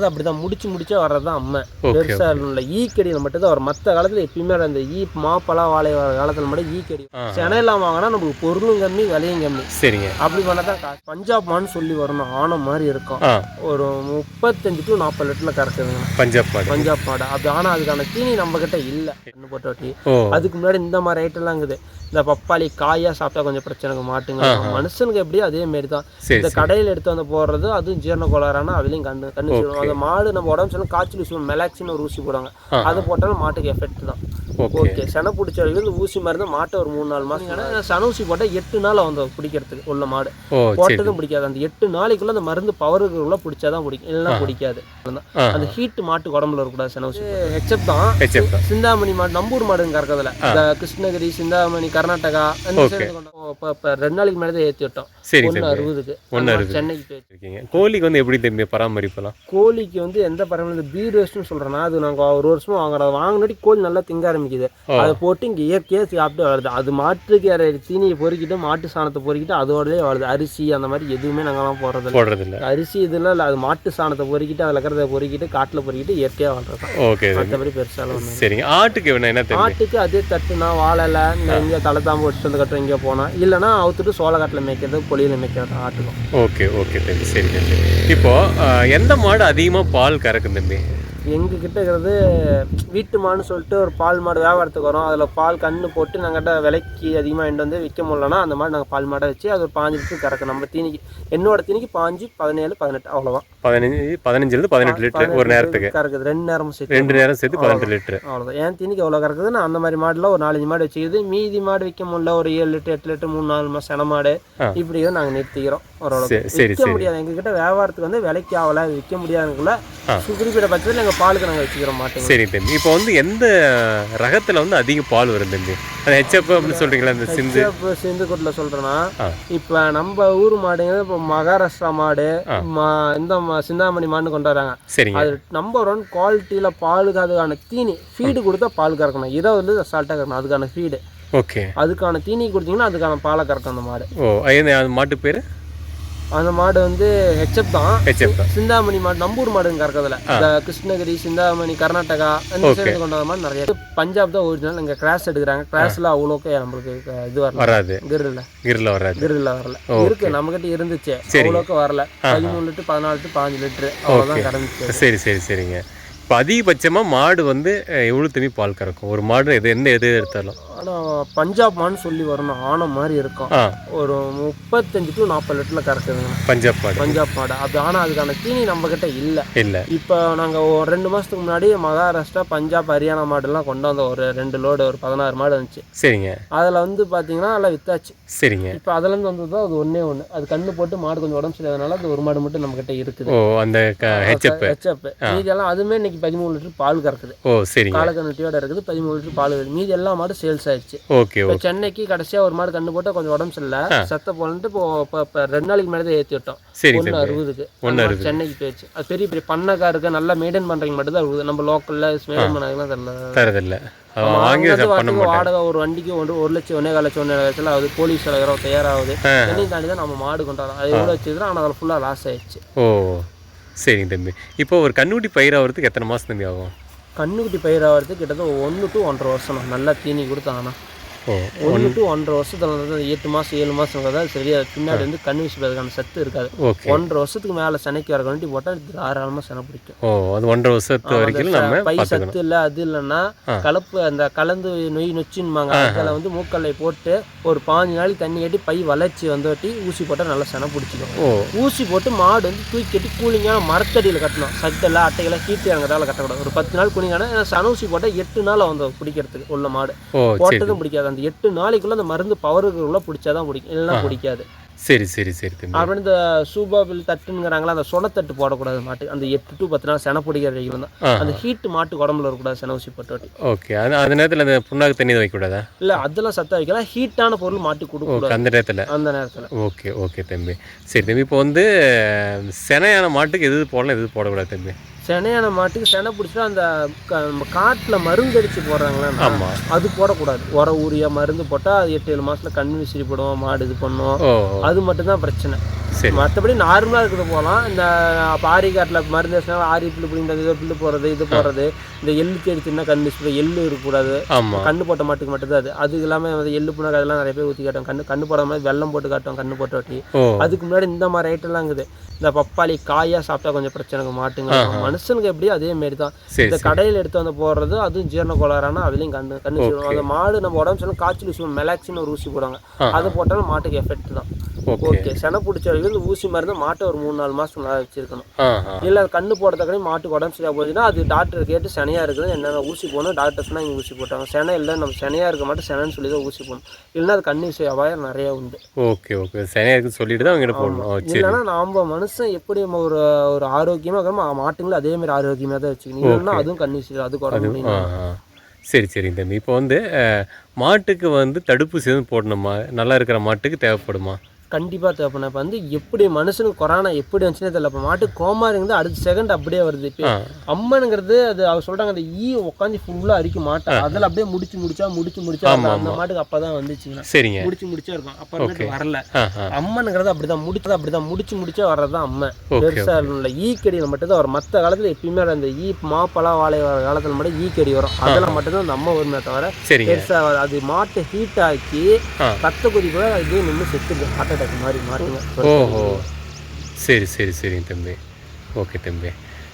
அப்படிதான் முடிச்சா வர்றதுதான் அம்மை. பெருசா உள்ள ஈக்கடியில் மட்டும்தான் வரும். மற்ற காலத்துல எப்பயுமே அந்த மாப்பழா வாழை வர காலத்துல மட்டும் ஈக்கடி. செனையெல்லாம் வாங்கினா நமக்கு பொருளும் கம்மி விலையும் கம்மி. சரிங்க. அப்படி பண்ணதான் பஞ்சாப் மான்னு சொல்லி வரணும். ஆனம் மாதிரி இருக்கும். ஒரு 35 to 40 லிட்டர்ல கறக்குதுங்க பஞ்சாப் மாடு. அப்படி ஆனா அதுக்கான தீனி நம்ம கிட்ட இல்ல. என்ன போட்டு அதுக்கு முன்னாடி இந்த மாதிரி ஐட்டம்லாம் இருக்குது. இந்த பப்பாளி காயா சாப்பிட்டா கொஞ்சம் பிரச்சனைக்கு மாட்டுங்க. மனுஷனுக்கு எப்படியோ அதே மாதிரி தான். இந்த கடையில் எடுத்து வந்து போடுறது அதுவும் ஜீரண கோளாறானா அதுலயும் கண்ணு அந்த மாடு நம்ம உடம்பு சொல்லணும் காய்ச்சல் ஊசி மெலாக்சின்னு ஒரு ஊசி போடுவாங்க. அதை போட்டாலும் மாட்டுக்கு எஃபெக்ட் தான். ஓகே செனை பிடிச்ச வரைக்கும் ஊசி மருந்து மாட்டை ஒரு 3-4 மாதம். ஏன்னா சன ஊசி போட்டால் 8 நாள் வந்து பிடிக்கிறதுக்கு உள்ள மாடு போட்டதும் பிடிக்காது. அந்த 8 நாளைக்குள்ள அந்த மருந்து பவருக்குள்ள பிடிச்சாதான் பிடிக்கும், இல்லைன்னா பிடிக்காது. அந்த ஹீட் மாட்டு உடம்புல இருக்கக்கூடாது. சென ஊசி ஹெச்எப் தான். சிந்தாமணி மாடு நம்பூர் மாடுங்க கறக்கிறதுல இந்த கிருஷ்ணகிரி சிந்தாமணி கர்நாடகா 2 நாளைக்கு மேலே ஏற்றி விட்டோம். 160க்கு சென்னைக்கு போயிருக்கீங்க. கோழிக்கு வந்து எப்படி தெரிஞ்ச பராமரிப்பலாம்? கோழிக்கு வந்து எந்த பராமரிப்பு பீர் வேஸ்ட்னு சொல்றேன்னா அது நாங்கள் ஒரு வருஷமா வாங்கினாடி கோழி நல்லா திங்க ஆரம்பிக்குது. அதை போட்டு இங்கே இயற்கையாக சாப்பிட்டு வருது. அது மாட்டுக்கு தீனியை பொறுக்கிட்டு மாட்டு சாணத்தை பொறுக்கிட்டு அதோடய வருது. அரிசி அந்த மாதிரி எதுவுமே நாங்கள்லாம் போடுறதில்ல. அரிசி இதெல்லாம் இல்லை. அது மாட்டு சாணத்தை பொறுக்கிட்டு அதில் இருக்கிறத பொறுக்கிட்டு காட்டில் பொறுக்கிட்டு இயற்கையாக வாழ்றது. ஓகே. மற்றபடி பெருசாலும் சரிங்க. ஆட்டுக்கு என்ன? ஆட்டுக்கு அதே தட்டுனா வாழலை இங்கே தலைத்தாம்பு வச்சுட்டு வந்து கட்டுற இங்கே போனால் இல்லைன்னா அவுத்துட்டு சோளக்காட்டில் மேய்க்கிறது பொலியில் மேய்க்கிறது ஆட்டுக்கும். ஓகே ஓகே தம்பி. சரி சரி. இப்போ எந்த மாடு அதிகமாக பால் கறக்கும் தம்பி? எங்ககிட்ட இருக்கிறது வீட்டு மாடுன்னு சொல்லிட்டு ஒரு பால் மாடு வியாபாரத்துக்கு வரும். அதில் பால் கன்று போட்டு நாங்கிட்ட விலைக்கு அதிகமாக எண்டு வந்து விற்க முடியலன்னா அந்த மாதிரி நாங்கள் பால் மாடை வச்சு அது ஒரு 5 லிட்டர் கறக்கும். நம்ம தீனிக்கு என்னோட தீனிக்கு 5, 17, 18 அவ்வளோதான். 15 18 லிட்டர் ஒரு நேரத்துக்கு கறக்குது. 2 நேரமும் சேர்த்து 2 நேரம் சேர்த்து 18 லிட்டர் அவ்வளோதான். என் தீனிக்கு எவ்வளோ கறக்குது. நான் அந்த மாதிரி மாடுல ஒரு 4-5 மாடு வச்சுக்கிது. மீதி மாடு விற்க முடியல ஒரு 7 லிட்டர் 8 லிட்டர் 3-4 மாதம் சென மாடு இப்படி தான் நாங்கள் நிறுத்திக்கிறோம். விற்க முடியாது எங்ககிட்ட வியாபாரத்துக்கு வந்து விலைக்கு ஆகலை விற்க முடியாதுக்குள்ள குறிப்பிட்ட பட்சத்தில் எங்கள் பாலுக்கு நாங்கள் வச்சுக்கிறோம் மாட்டோம். சரி தம்பி. இப்போ வந்து எந்த ரகத்தில் வந்து அதிக பால் வரும் தம்பி? அது ஹெச்எப் அப்படின்னு சொல்கிறீங்களா? இந்த சிந்து கொட்டில் சொல்கிறேன்னா இப்போ நம்ம ஊர் மாடுங்க இப்போ மகாராஷ்டிரா மாடு இந்த சிந்தாமணி மாடுன்னு கொண்டு வராங்க. சரி. அது நம்பர் 1 குவாலிட்டியில் பாலுக்கு அதுக்கான தீனி ஃபீடு கொடுத்தா பால் கறக்கணும். இதை வந்து அசால்ட்டாக கறக்கணும். அதுக்கான ஃபீடு ஓகே. அதுக்கான தீனி கொடுத்தீங்கன்னா அதுக்கான பாலை கறக்கும் அந்த மாடு. அந்த மாட்டு பேர்? அந்த மாடு வந்து ஹெச்எப் தான். சிந்தாமணி மாடு நம்பூர் மாடுங்க கறக்கிறதுல இந்த கிருஷ்ணகிரி சிந்தாமணி கர்நாடகா அந்த சைடு கொண்டு வர மாதிரி நிறைய. பஞ்சாப் தான் ஒரிஜினல். இங்கே கிராஸ் எடுக்கிறாங்க. கிராஸ்ல அவ்வளோக்கு நம்மளுக்கு இது வராது. கிரில்ல வரல இருக்கு. நம்ம கிட்ட இருந்துச்சு அவ்வளோக்கு வரல. 13 லிட்டர் 14 லிட்டர் 15 லிட்டர் அவ்வளோதான் கறந்துச்சு. சரி சரி சரிங்க. இப்போ அதிகபட்சமாக மாடு வந்து எவ்வளோ தண்ணி பால் கறக்கும் ஒரு மாடு? எது எடுத்தாலும் ஆனால் பஞ்சாப் மான்னு சொல்லி வரணும். ஆனம் மாதிரி இருக்கும். ஒரு 35 to 40 லிட்டர்ல கறக்குதுங்க பஞ்சாப் மாடு. அப்படி ஆனால் அதுக்கான தீனி நம்ம கிட்ட இல்லை. இப்போ நாங்கள் ஒரு 2 மாதத்துக்கு முன்னாடி மகாராஷ்டிரா பஞ்சாப் ஹரியானா மாடுலாம் கொண்டு வந்த ஒரு 2 லோடு ஒரு 16 மாடு வந்துச்சு. சரிங்க. அதில் வந்து பார்த்தீங்கன்னா நல்லா வித்தாச்சு. சரிங்க. இப்போ அதுலேருந்து வந்தது தான் அது ஒன்றே அது கண்ணு போட்டு மாடு கொஞ்சம் உடம்பு சரியாதனால அது ஒரு மாடு மட்டும் நம்ம கிட்ட இருக்குது. அந்த ஹெச்எப் மீதியெல்லாம் அதுவுமே இன்னைக்கு 13 லிட்டர் பால் கறக்குது. காலக்கண்ணுட்டியோட இருக்குது. 13 லிட்டர் பால். மீதி எல்லா மாடும் சேல்ஸ் ஆயிடுச்சு. சென்னைக்கு கடைசியா ஒரு மாடு கண்டு போட்டா கொஞ்சம் உடம்பு சரியில்லை சத்த போலன்ட்டு இப்போ 2 நாளைக்கு மேலே ஏற்றி விட்டோம். 160க்கு சென்னைக்கு போயிடுச்சு. அது பெரிய பெரிய பண்ணக்காருக்கு நல்லா மெயின்டைன் பண்றீங்க மட்டும் தான் இருக்குது. நம்ம லோக்கல்ல மெயின்டைன் பண்ணாங்கலாம் தரதில்லை. வாடகை ஒரு வண்டிக்கு 1 லட்சம் 1.25 லட்சம் 1.5 லட்சம் அது போலீஸ் தயாராகுது. சென்னை தாண்டி தான் நம்ம மாடு கொண்டாடுறோம். அது எவ்வளோ வச்சுதான் ஆனால் அதில் ஃபுல்லாக லாஸ் ஆயிடுச்சு. சரிங்க தம்பி. இப்போ ஒரு கண்ணுக்குட்டி பயிராகிறதுக்கு எத்தனை மாதம் தம்பி ஆகும்? கண்ணுக்குட்டி பயிராகிறதுக்கு கிட்டத்தட்ட 1 to 1.5 வருஷம் நல்லா தீனி கொடுத்தாங்கன்னா 1 to 1.5 வருஷத்துல வந்து 8 மாதம் 7 மாதம் அது சரியா பின்னாடி வந்து கண்ணு வீசுறதுக்கான சத்து இருக்காது. 1.5 வருஷத்துக்கு மேலே செனைக்கு வர கண்ணுட்டி போட்டால் தாராளமாக செனை பிடிக்கும். அது 1.5 வருஷத்து வரைக்கும் நம்ம பை சத்து இல்லை. அது இல்லைன்னா கலப்பு அந்த கலந்து நொச்சின்பாங்க. அதில் வந்து மூக்கல்லை போட்டு ஒரு 15 நாளைக்கு தண்ணி கட்டி பை வளர்ச்சி வந்துட்டி ஊசி போட்டால் நல்லா செனை பிடிச்சிக்கும். ஊசி போட்டு மாடு வந்து தூக்கி கட்டி கூலிங்கான மரத்தடியில் கட்டணும். சட்டெல்லாம் அட்டைகளை ஹீட்டு அங்கதால கட்டக்கூடாது. ஒரு 10 நாள் கூலிங்கான சன ஊசி போட்டால் 8 நாள் வந்து பிடிக்கிறதுக்கு உள்ள மாடு போட்டதும் பிடிக்காது. அந்த 8 நாளைக்குள்ள அந்த மருந்து பவருக்குள்ள பிடிச்சாதான் பிடிக்கும், இல்லைன்னா பிடிக்காது. சரி சரி சரி. அப்புறம் இந்த சூபாபில் தட்டுங்கிறாங்களா அந்த சொனத்தட்டு போடக்கூடாது மாட்டு. அந்த 8 to 10 நாள் செனை பிடிக்கிற வரைக்கும் தான் அந்த ஹீட் மாட்டு உடம்புல இருக்கக்கூடாது. செனை ஊசி போட்டு ஓகே. அந்த நேரத்தில் அந்த புண்ணாக்கு தண்ணி வைக்கக்கூடாதா? இல்லை அதெல்லாம் சத்தா வைக்கலாம். ஹீட்டான பொருள் மாட்டு கொடுக்கூடாது அந்த நேரத்தில். ஓகே ஓகே தம்பி. சரி தம்பி. இப்போ வந்து செனையான மாட்டுக்கு எது போடலாம் எது போடக்கூடாது தம்பி? செனையான மாட்டுக்கு செனை பிடிச்சா அந்த காட்டில் மருந்து அடிச்சு போடுறாங்களா அது போடக்கூடாது. ஊரியா மருந்து போட்டால் அது 8-7 மாதத்துல கண் விசிறி போடுவோம் மாடு இது பண்ணுவோம். அது மட்டும்தான் பிரச்சனை. மற்றபடி நார்மலாக இருக்கிறது போகலாம். இந்த ஆரி காட்டில் மருந்து வச்சுனா ஆரி புல்லு பிடிங்கிறது, புல்லு போடுறது, இது போடுறது, இந்த எள்ளு செடி சின்ன கண்ணு எள்ளு இருக்கக்கூடாது, கண்ணு போட்ட மாட்டுக்கு மட்டும்தான் அது இல்லாமல் எள்ளு புண்ணாக்கு அதெல்லாம் நிறைய பேர் ஊற்றி காட்டும். கண்ணு போடாத மாதிரி வெள்ளம் போட்டு காட்டும், கண்ணு போட்டு வாட்டி. அதுக்கு முன்னாடி இந்த மாதிரி ஐட்டம்லாம் இருக்குது. இந்த பப்பாளி காயாக சாப்பிட்டா கொஞ்சம் பிரச்சனைக்கு மாட்டுங்க. மனுஷனுக்கு எப்படியோ அதே மாரி தான். இந்த கடையில் எடுத்து வந்து போடுறது அதுவும் ஜீரண கோளாறானா அதுலேயும் கண்ணு சொல்லுவாங்க. அந்த மாடு நம்ம உடம்பு சொல்லணும் காய்ச்சல் ஊசி மெலாக்சின்னு ஒரு ஊசி போடுவாங்க, அது போட்டாலும் மாட்டுக்கு எஃபெக்ட் தான். ஓகே, செனை பிடிச்ச வரைக்கும் இந்த ஊசி மருந்து மாட்டை ஒரு 3-4 மாதம் நல்லா வச்சிருக்கணும். இல்லை கண்ணு போடுறதுக்கு மாட்டுக்கு உடம்பு சரியாக போச்சுன்னா அது டாக்டர் கேட்டு செனையாக இருக்குது என்னென்ன ஊசி போகணும் டாக்டர் சொன்னால் இங்கே ஊசி போட்டாங்க. செனை இல்லை நம்ம செனையாக இருக்க மாட்டோம் செனைன்னு சொல்லி தான் ஊசி போடணும். இல்லைன்னா அது கண்ணு விஷயம் அபாயம் நிறைய உண்டு. ஓகே ஓகே, செனையாக இருக்குன்னு சொல்லிட்டு தான் அவங்க போடணும். இல்லைன்னா நம்ம மனுஷன் எப்படி நம்ம ஒரு ஆரோக்கியமாக இருக்கிறோமோ மாட்டுங்களும் அதே மாதிரி ஆரோக்கியமாக தான் வச்சுக்கணும். இல்லைன்னா அதுவும் கண்ணு விஷயம் அது குறையும். சரி சரி தம்பி, இப்போ வந்து மாட்டுக்கு வந்து தடுப்பூசி எதுவும் போடணுமா? நல்லா இருக்கிற மாட்டுக்கு தேவைப்படுமா? கண்டிப்பாக தேவைப்படும். இப்போ வந்து எப்படி மனுஷனுக்கு கொரோனா எப்படி வந்துச்சுன்னே தெரியல. இப்போ மாட்டு கோமாரிங்கிறது அடுத்த செகண்ட் அப்படியே வருது. இப்போ அம்மனுங்கிறது அது அவர் சொல்கிறாங்க அந்த உட்காந்து ஃபுல்லாக அரிக்க மாட்டா அதில் அப்படியே முடிச்சா அந்த மாட்டுக்கு அப்போ தான் வந்துச்சுங்கன்னா சரிங்க முடிச்சா இருக்கும். அப்போ வரல. அம்மனுங்கிறது அப்படிதான் முடிச்சா வர்றது தான் அம்மன். பெருசாக உள்ள ஈக்கடியில் மட்டும்தான் வரும். மற்ற காலத்தில் எப்பயுமே அந்த மாப்பழா வாழை வர காலத்தில் மட்டும் ஈக்கடி வரும். அதெல்லாம் மட்டும்தான் அந்த அம்மா வருமே தவிர பெருசாக வரும். அது மாட்டை ஹீட் ஆக்கி ரத்த கொதிப்பு இதே நின்று செத்துது. ஓஹோ, சரி சரி சரிங்க தம்பி. ஓகே தம்பி,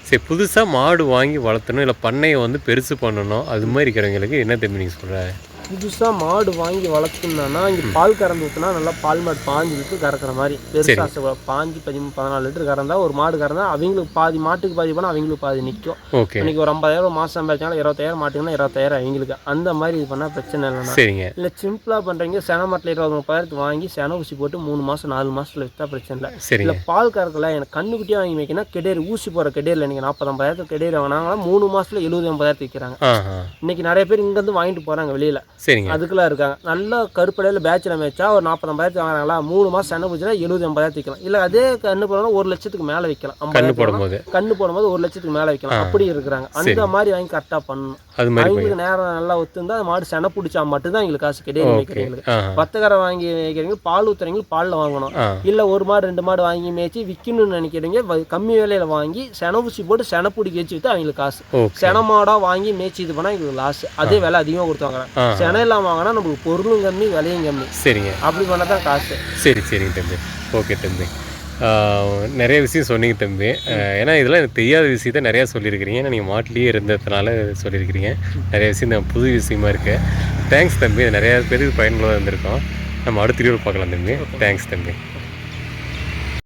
சரி புதுசாக மாடு வாங்கி வளர்த்தணும் இல்லை பண்ணையை வந்து பெருசு பண்ணணும் அது மாதிரி இருக்கிறவங்களுக்கு என்ன தம்பி நீங்கள் சொல்கிற? புதுசாக மாடு வாங்கி வளர்த்துனா இங்கே பால் கறந்து ஊற்றினா நல்லா பால் மாடு 5 லிட்டர் கறக்கிற மாதிரி பெருசாக 5-14 லிட்டர் கறந்தா ஒரு மாடு கறந்தா அவங்களுக்கு பாதி மாட்டுக்கு பாதி போனால் அவங்களுக்கு பாதி நிற்கும். இன்னைக்கு ஒரு 50,000 மாதம் சம்பாதிச்சாலும் 20,000 மாட்டுக்குன்னா 20,000 அவங்களுக்கு. அந்த மாதிரி இது பண்ணால் பிரச்சனை இல்லைன்னா. இல்லை சிம்பிளாக பண்ணுறீங்க செனை மாட்டில் 20-30,000 வாங்கி செனை ஊசி போட்டு 3 மாதம் 4 மாதத்தில் விற்றா பிரச்சனை இல்லை. இல்லை பால் கறக்கல எனக்கு கண்ணுக்குட்டியாக வாங்கி வைக்கணும் கெடேரி ஊசி போகிற கெடேரியில் நீங்கள் 40-50,000 கெடேரி வாங்கினாங்கன்னா 3 மாதத்தில் 70-80,000 விற்கிறாங்க. இன்னைக்கு நிறைய பேர் இங்கேருந்து வாங்கிட்டு போகிறாங்க வெளியில். அதுக்கெல்லாம் இருக்காங்க. நல்லா கருப்படையில் பேச்சில் மேய்ச்சா ஒரு 40-50,000 வாங்குறாங்களா 3 மாதம் சென்னை போச்சுன்னா 70-80,000 விற்கலாம். இல்லை அதே கண்ணு போடணும் 1 லட்சத்துக்கு மேலே விற்கலாம். கண்ணு போடும்போது 1 லட்சத்துக்கு மேலே விற்கலாம். அப்படி இருக்கிறாங்க. அந்த மாதிரி வாங்கி கரெக்டாக பண்ணணும். அவங்களுக்கு நேரம் நல்லா ஒத்துந்தா மாடு செனை பிடிச்சா மட்டும்தான் எங்களுக்கு காசு கிடையாது. வைக்கிறீங்களுக்கு பத்தக்கரை வாங்கி வைக்கிறீங்க பால் ஊற்றுறீங்க பாலில் வாங்கணும். இல்லை ஒரு மாடு 2 மாடு வாங்கி மேய்ச்சி விற்கணும்னு நினைக்கிறீங்க கம்மி விலையில் வாங்கி செனை ஊசி போட்டு செனை பிடிக்க வச்சு விற்று அவங்களுக்கு காசு. செனை மாடாக வாங்கி மேய்ச்சி இது பண்ணால் எங்களுக்கு லாஸ். அதே விலை அதிகமாக கொடுத்தாங்க. செனை எல்லாம் வாங்கினா நமக்கு பொருளும் கம்மி விலையும் கம்மி. சரிங்க, அப்படி பண்ணால் தான் காசு. சரி சரிங்க தம்பி. ஓகே தம்பி, நிறைய விஷயம் சொன்னீங்க தம்பி. ஏன்னா இதெல்லாம் எனக்கு தெரியாத விஷயத்த நிறையா சொல்லியிருக்கிறீங்க. ஏன்னா நீங்கள் மாட்டிலேயே இருந்ததுனால சொல்லியிருக்கிறீங்க. நிறைய விஷயம் புது விஷயமா இருக்குது. தேங்க்ஸ் தம்பி, நிறையா பேருக்கு பயனுள்ளதாக இருந்திருக்கோம். நம்ம அடுத்த வீடியோவில் பார்க்கலாம் தம்பி. தேங்க்ஸ் தம்பி.